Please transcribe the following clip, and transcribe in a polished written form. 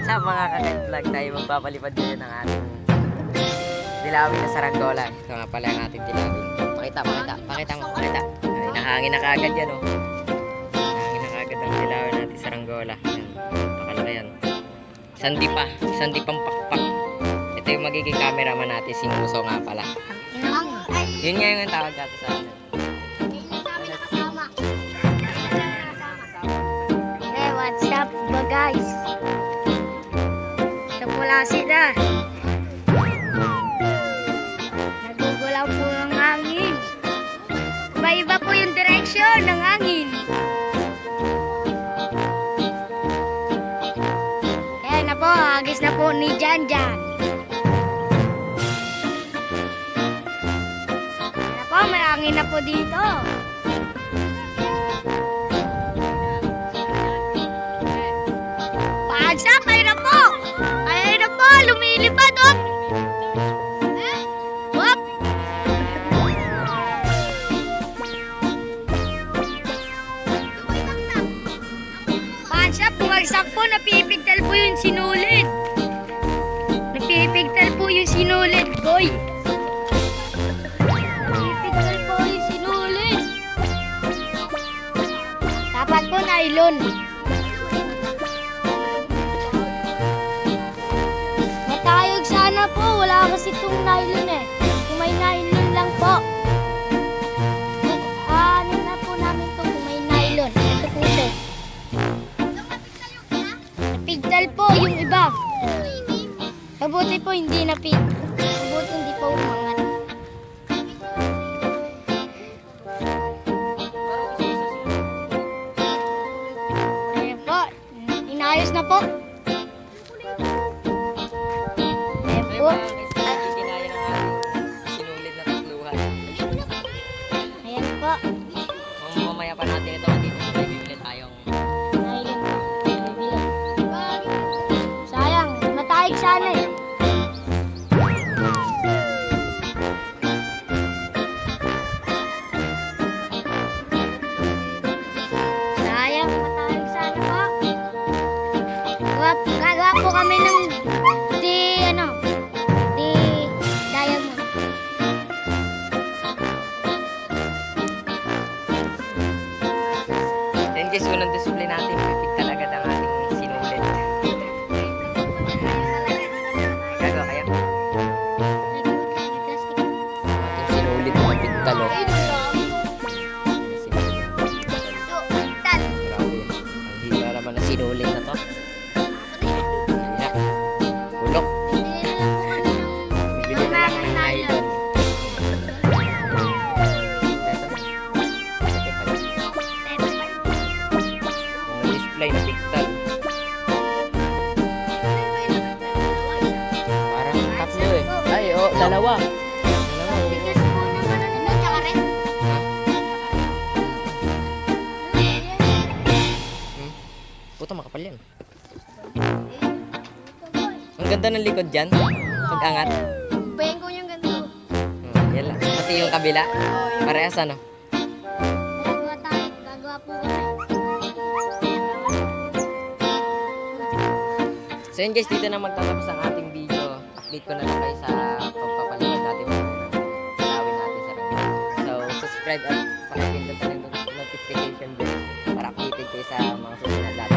What's up mga ka-vlog, tayo magpapalipad dito ng ating dilawin na saranggola. Ito nga pala yung ating dilawin. Pakita mo. Ay, nahangin na kaagad yan, oh. Nahangin na kaagad ang dilawin natin saranggola. Yan, nakalaki yan. Sandi pang pakpak. Ito yung magiging cameraman natin, si Muso nga pala. Yun nga yung tawag natin sa atin. Hey, what's up ba guys? Ito pula sila. Nagugulaw po ang hangin. Iba-iba po yung direksyon ng hangin. Ayan na po, hagis na po ni Janjan. Ayan na po, marangin na po dito. Pagsap, ayun na po! Ayun na po, lumilipad, op! Op! Pagsap, bumagsak po, napipigtal po yung sinulid. Napipigtal po yung sinulid, boy. Napipigtal po yung sinulid. Dapat po nylon. Matayog sana po, wala kasi itong nylon eh. Kung may nylon lang po. Ano na po namin ito kung may nylon. Ito po siya. Napigtal po yung iba. Mabuti po hindi napig. Mabuti hindi po umangat. Ayan po, inayos na po. Ayan po. Ginaya ng ating sinulid na tatluhan. Ayan po. Kung mamaya pa natin ito, dito may bibili tayong Nylon po. Bibili. Sayang, matayog sana eh. Sayang, matayog sana po. Gagawa po kami ng diamond. Then guys, unang display natin, pipig talaga ng ating sinulid. Gagawa kayo? Ating sinulid na pigtalo. Grabe. Ang hila naman na sinulid na to. Hila. Bulok. Bibili na lang ng nylon. Unang display na pigtal. Parang tatlo eh. Ay, oh, dalawa. Puta, makapal yan. Ang ganda ng likod dyan. Pag-angat. Bengo yung ganito. Yan lang. Pati yung kabila. Parehas ano. Gagawa po kami. So yun guys, dito na magtatapos ang ating video. Update ko na lang kayo sa pagpapalipad natin ng gawin natin sa kanila. So subscribe at pakipindot na yung notification bell para updated kayo sa mga susunod natin.